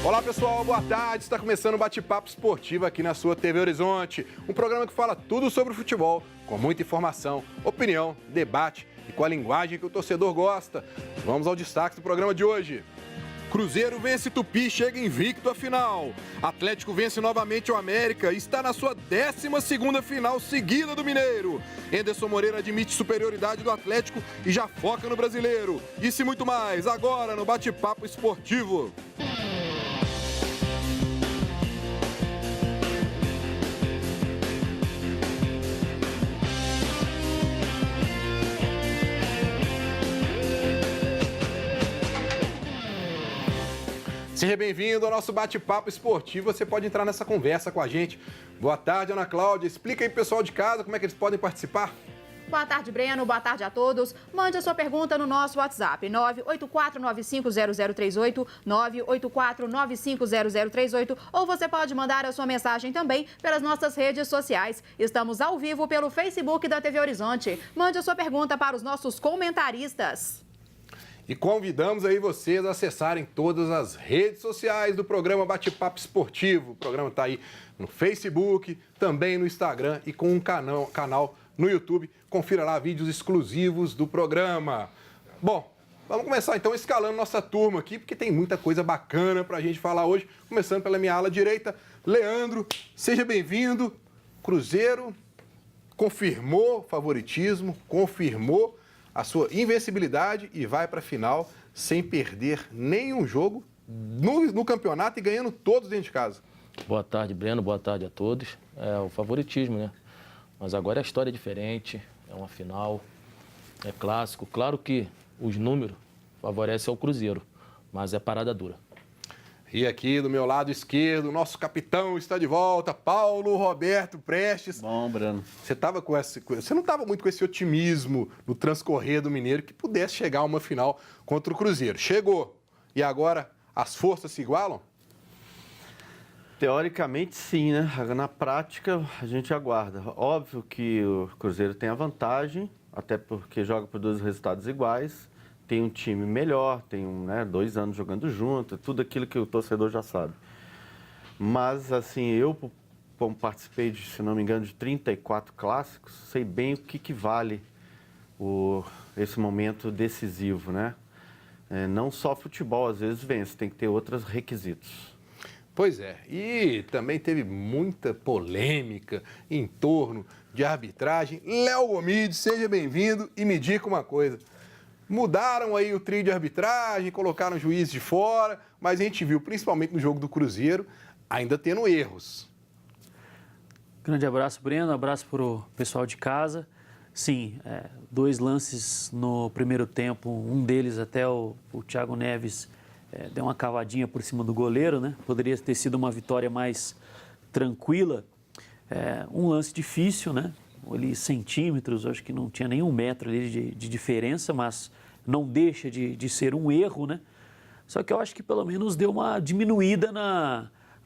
Olá pessoal, boa tarde. Está começando o Bate-Papo Esportivo aqui na sua TV Horizonte. Um programa que fala tudo sobre o futebol, com muita informação, opinião, debate e com a linguagem que o torcedor gosta. Vamos ao destaque do programa de hoje. Cruzeiro vence Tupi, chega invicto à final. Atlético vence novamente o América e está na sua 12ª final seguida do Mineiro. Anderson Moreira admite superioridade do Atlético e já foca no Brasileiro. Isso e muito mais, agora no Bate-Papo Esportivo. Seja bem-vindo ao nosso bate-papo esportivo. Você pode entrar nessa conversa com a gente. Boa tarde, Ana Cláudia. Explica aí pro pessoal de casa como é que eles podem participar. Boa tarde, Breno. Boa tarde a todos. Mande a sua pergunta no nosso WhatsApp, 984950038, 984950038, ou você pode mandar a sua mensagem também pelas nossas redes sociais. Estamos ao vivo pelo Facebook da TV Horizonte. Mande a sua pergunta para os nossos comentaristas. E convidamos aí vocês a acessarem todas as redes sociais do programa Bate-Papo Esportivo. O programa está aí no Facebook, também no Instagram e com um canal no YouTube. Confira lá vídeos exclusivos do programa. Bom, vamos começar então escalando nossa turma aqui, porque tem muita coisa bacana para a gente falar hoje. Começando pela minha ala direita, Leandro, seja bem-vindo. Cruzeiro confirmou favoritismo, confirmou a sua invencibilidade e vai para a final sem perder nenhum jogo no campeonato e ganhando todos dentro de casa. Boa tarde, Breno. Boa tarde a todos. É o favoritismo, né? Mas agora a história é diferente, é uma final, é clássico. Claro que os números favorecem ao Cruzeiro, mas é parada dura. E aqui do meu lado esquerdo, nosso capitão está de volta, Paulo Roberto Prestes. Bom, Breno. Você não estava muito com esse otimismo no transcorrer do Mineiro que pudesse chegar a uma final contra o Cruzeiro. Chegou. E agora as forças se igualam? Teoricamente, sim, né? Na prática, a gente aguarda. Óbvio que o Cruzeiro tem a vantagem, até porque joga por dois resultados iguais. Tem um time melhor, tem 2 anos jogando junto, tudo aquilo que o torcedor já sabe. Mas, assim, eu, como participei, se não me engano, de 34 clássicos, sei bem o que vale esse momento decisivo, né? Não só futebol, às vezes vence, tem que ter outros requisitos. Pois é, e também teve muita polêmica em torno de arbitragem. Léo Gomide, seja bem-vindo e me diga uma coisa. Mudaram aí o trio de arbitragem, colocaram o juiz de fora, mas a gente viu, principalmente no jogo do Cruzeiro, ainda tendo erros. Grande abraço, Breno, abraço para o pessoal de casa. Sim, 2 lances no primeiro tempo, um deles até o Thiago Neves deu uma cavadinha por cima do goleiro, né? Poderia ter sido uma vitória mais tranquila. Um lance difícil, né? Ali centímetros, acho que não tinha nem 1 metro ali de diferença, mas não deixa de ser um erro, né? Só que eu acho que pelo menos deu uma diminuída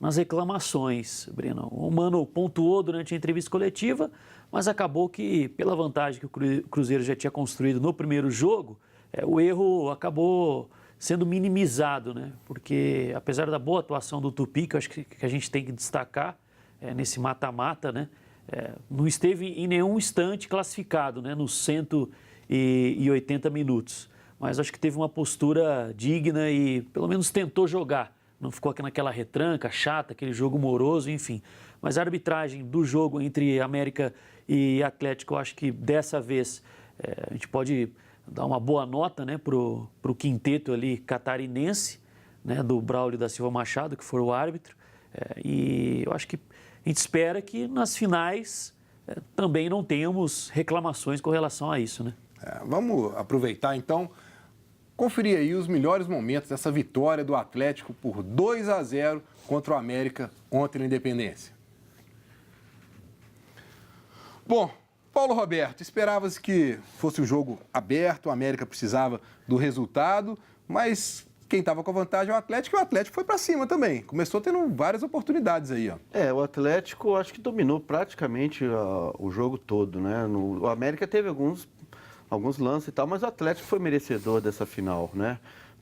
nas reclamações, Breno. O Mano pontuou durante a entrevista coletiva, mas acabou que, pela vantagem que o Cruzeiro já tinha construído no primeiro jogo, o erro acabou sendo minimizado, né? Porque apesar da boa atuação do Tupi, que eu acho que a gente tem que destacar nesse mata-mata, né? Não esteve em nenhum instante classificado, né, nos 180 minutos. Mas acho que teve uma postura digna e pelo menos tentou jogar. Não ficou aqui naquela retranca chata, aquele jogo moroso, enfim. Mas a arbitragem do jogo entre América e Atlético, eu acho que dessa vez a gente pode dar uma boa nota, né, pro quinteto ali catarinense, né, do Braulio da Silva Machado, que foi o árbitro. E eu acho que a gente espera que nas finais também não tenhamos reclamações com relação a isso, né? Vamos aproveitar então, conferir aí os melhores momentos dessa vitória do Atlético por 2-0 contra o América ontem na Independência. Bom, Paulo Roberto, esperava-se que fosse um jogo aberto, o América precisava do resultado, mas quem estava com a vantagem é o Atlético, e o Atlético foi para cima também. Começou tendo várias oportunidades aí, ó. O Atlético acho que dominou praticamente o jogo todo, né? O América teve alguns lances e tal, mas o Atlético foi merecedor dessa final, né?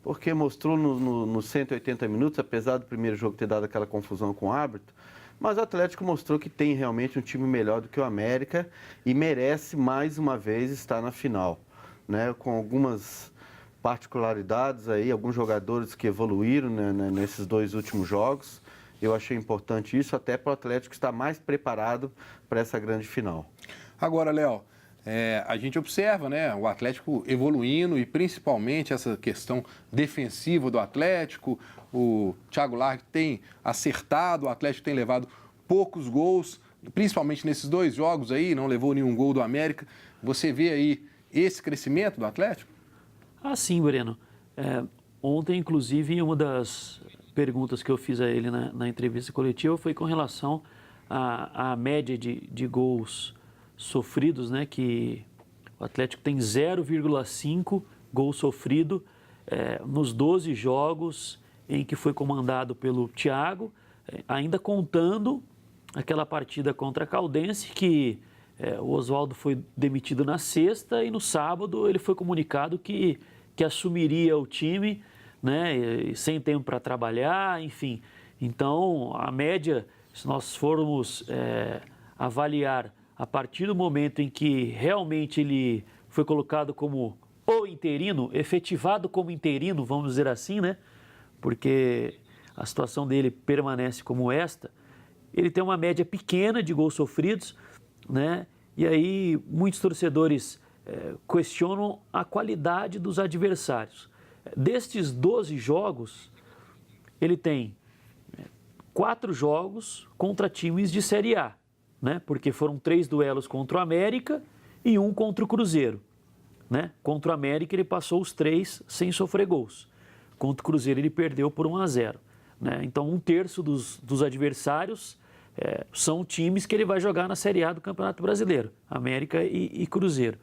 porque mostrou nos 180 minutos, apesar do primeiro jogo ter dado aquela confusão com o árbitro, mas o Atlético mostrou que tem realmente um time melhor do que o América e merece mais uma vez estar na final, né? Com algumas particularidades aí, alguns jogadores que evoluíram, né, nesses 2 últimos jogos. Eu achei importante isso, até para o Atlético estar mais preparado para essa grande final. Agora, Léo, a gente observa, né, o Atlético evoluindo e principalmente essa questão defensiva do Atlético. O Thiago Largue tem acertado, o Atlético tem levado poucos gols, principalmente nesses 2 jogos aí, não levou nenhum gol do América. Você vê aí esse crescimento do Atlético? Ah, sim, Breno. Ontem, inclusive, uma das perguntas que eu fiz a ele na entrevista coletiva foi com relação à média de gols sofridos, né? Que o Atlético tem 0,5 gol sofrido nos 12 jogos em que foi comandado pelo Thiago, ainda contando aquela partida contra a Caldense, que o Oswaldo foi demitido na sexta e no sábado ele foi comunicado que assumiria o time, né, sem tempo para trabalhar, enfim. Então, a média, se nós formos avaliar a partir do momento em que realmente ele foi colocado como o interino, efetivado como interino, vamos dizer assim, né? Porque a situação dele permanece como esta, ele tem uma média pequena de gols sofridos, né? E aí muitos torcedores questionam a qualidade dos adversários. Destes 12 jogos, ele tem 4 jogos contra times de Série A, né? Porque foram 3 duelos contra o América e 1 contra o Cruzeiro, né? Contra o América ele passou os 3 sem sofrer gols. Contra o Cruzeiro ele perdeu por 1-0, né? Então 1/3 dos adversários são times que ele vai jogar na Série A do Campeonato Brasileiro, América e Cruzeiro.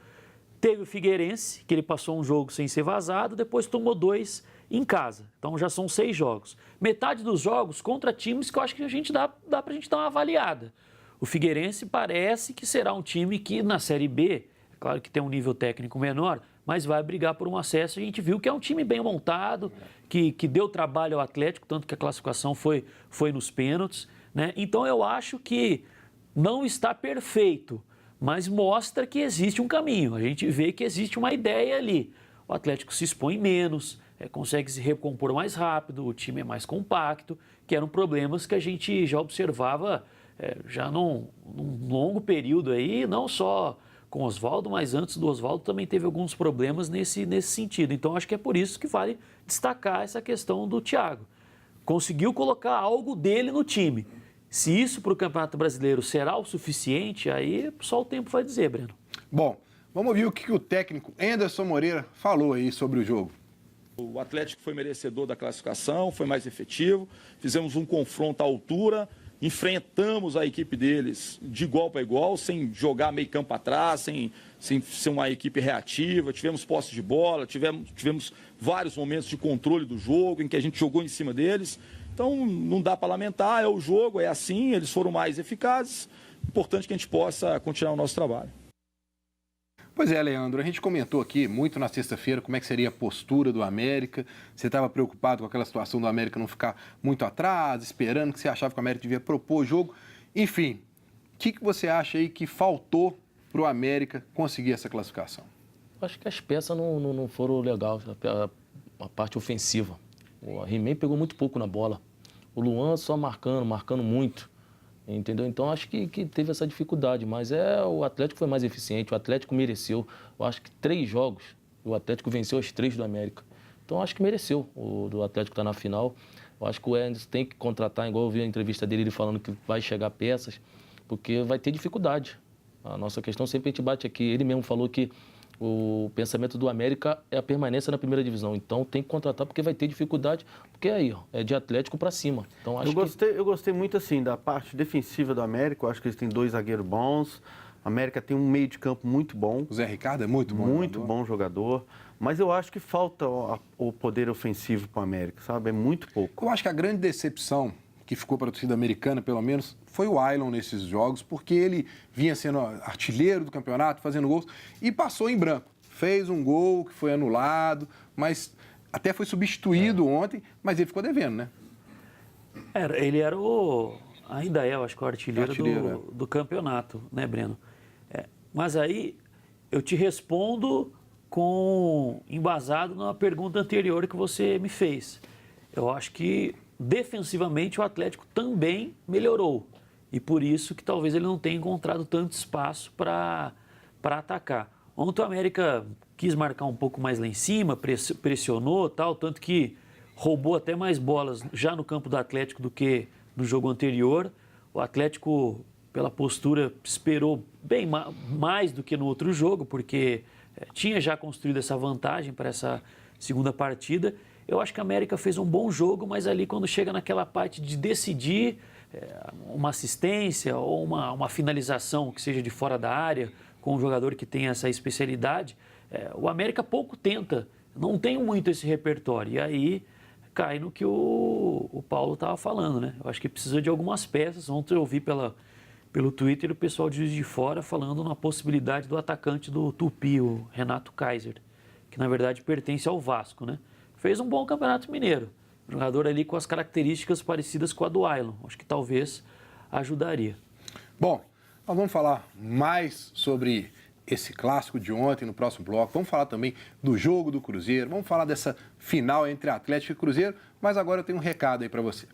Teve o Figueirense, que ele passou um jogo sem ser vazado, depois tomou 2 em casa. Então já são 6 jogos. Metade dos jogos contra times que eu acho que a gente dá para a gente dar uma avaliada. O Figueirense parece que será um time que na Série B, é claro que tem um nível técnico menor, mas vai brigar por um acesso. A gente viu que é um time bem montado, que deu trabalho ao Atlético, tanto que a classificação foi nos pênaltis, né? Então eu acho que não está perfeito, mas mostra que existe um caminho. A gente vê que existe uma ideia ali. O Atlético se expõe menos, consegue se recompor mais rápido, o time é mais compacto, que eram problemas que a gente já observava já num longo período aí, não só com o Oswaldo, mas antes do Oswaldo também teve alguns problemas nesse sentido. Então acho que é por isso que vale destacar essa questão do Thiago. Conseguiu colocar algo dele no time. Se isso para o Campeonato Brasileiro será o suficiente, aí só o tempo vai dizer, Breno. Bom, vamos ouvir o que o técnico Anderson Moreira falou aí sobre o jogo. O Atlético foi merecedor da classificação, foi mais efetivo, fizemos um confronto à altura, enfrentamos a equipe deles de igual para igual, sem jogar meio campo atrás, sem ser uma equipe reativa, tivemos posse de bola, tivemos vários momentos de controle do jogo, em que a gente jogou em cima deles. Então, não dá para lamentar, é o jogo, é assim, eles foram mais eficazes. Importante que a gente possa continuar o nosso trabalho. Pois é, Leandro, a gente comentou aqui muito na sexta-feira como é que seria a postura do América. Você estava preocupado com aquela situação do América não ficar muito atrás, esperando, que você achava que o América devia propor o jogo. Enfim, o que você acha aí que faltou para o América conseguir essa classificação? Acho que as peças não foram legais, a parte ofensiva. O He-Man pegou muito pouco na bola. O Luan só marcando muito. Entendeu? Então, acho que teve essa dificuldade. Mas o Atlético foi mais eficiente, o Atlético mereceu. Eu acho que 3 jogos, o Atlético venceu os 3 do América. Então, acho que mereceu o Atlético estar na final. Eu acho que o Anderson tem que contratar, igual eu vi a entrevista dele, ele falando que vai chegar peças, porque vai ter dificuldade. A nossa questão sempre a gente bate aqui. Ele mesmo falou que o pensamento do América é a permanência na primeira divisão. Então tem que contratar porque vai ter dificuldade, porque aí é de Atlético para cima. Então, eu gostei muito assim da parte defensiva do América. Eu acho que eles têm 2 zagueiros bons. O América tem um meio de campo muito bom. O Zé Ricardo é muito bom. Muito bom jogador. Mas eu acho que falta o poder ofensivo para o América, sabe? É muito pouco. Eu acho que a grande decepção que ficou para a torcida americana, pelo menos, foi o Ailon nesses jogos, porque ele vinha sendo artilheiro do campeonato, fazendo gols, e passou em branco. Fez um gol que foi anulado, mas até foi substituído ontem, mas ele ficou devendo, né? Ele era ainda é, eu acho que o artilheiro do campeonato, né, Breno? Mas aí eu te respondo embasado na pergunta anterior que você me fez. Eu acho que defensivamente o Atlético também melhorou. E por isso que talvez ele não tenha encontrado tanto espaço para atacar. Ontem o América quis marcar um pouco mais lá em cima, pressionou, tanto que roubou até mais bolas já no campo do Atlético do que no jogo anterior. O Atlético, pela postura, esperou bem mais do que no outro jogo, porque tinha já construído essa vantagem para essa segunda partida. Eu acho que a América fez um bom jogo, mas ali quando chega naquela parte de decidir uma assistência ou uma finalização que seja de fora da área, com um jogador que tem essa especialidade, o América pouco tenta, não tem muito esse repertório. E aí cai no que o Paulo estava falando, né? Eu acho que precisa de algumas peças. Ontem eu ouvi pelo Twitter o pessoal de Juiz de Fora falando na possibilidade do atacante do Tupi, o Renato Kaiser, que na verdade pertence ao Vasco, né? Fez um bom Campeonato Mineiro. Jogador ali com as características parecidas com a do Ailon. Acho que talvez ajudaria. Bom, nós vamos falar mais sobre esse clássico de ontem no próximo bloco. Vamos falar também do jogo do Cruzeiro. Vamos falar dessa final entre Atlético e Cruzeiro. Mas agora eu tenho um recado aí para você.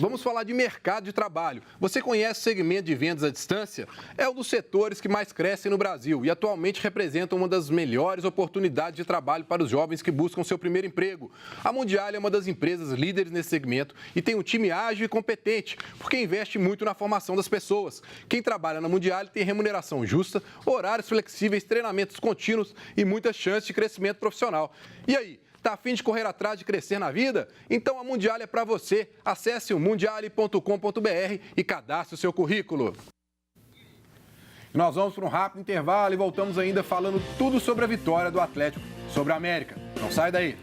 Vamos falar de mercado de trabalho. Você conhece o segmento de vendas à distância? É um dos setores que mais crescem no Brasil e atualmente representa uma das melhores oportunidades de trabalho para os jovens que buscam seu primeiro emprego. A Mundial é uma das empresas líderes nesse segmento e tem um time ágil e competente, porque investe muito na formação das pessoas. Quem trabalha na Mundial tem remuneração justa, horários flexíveis, treinamentos contínuos e muitas chances de crescimento profissional. E aí? Tá a fim de correr atrás de crescer na vida? Então a Mundial é para você. Acesse o mundiale.com.br e cadastre o seu currículo. Nós vamos para um rápido intervalo e voltamos ainda falando tudo sobre a vitória do Atlético sobre a América. Não sai daí.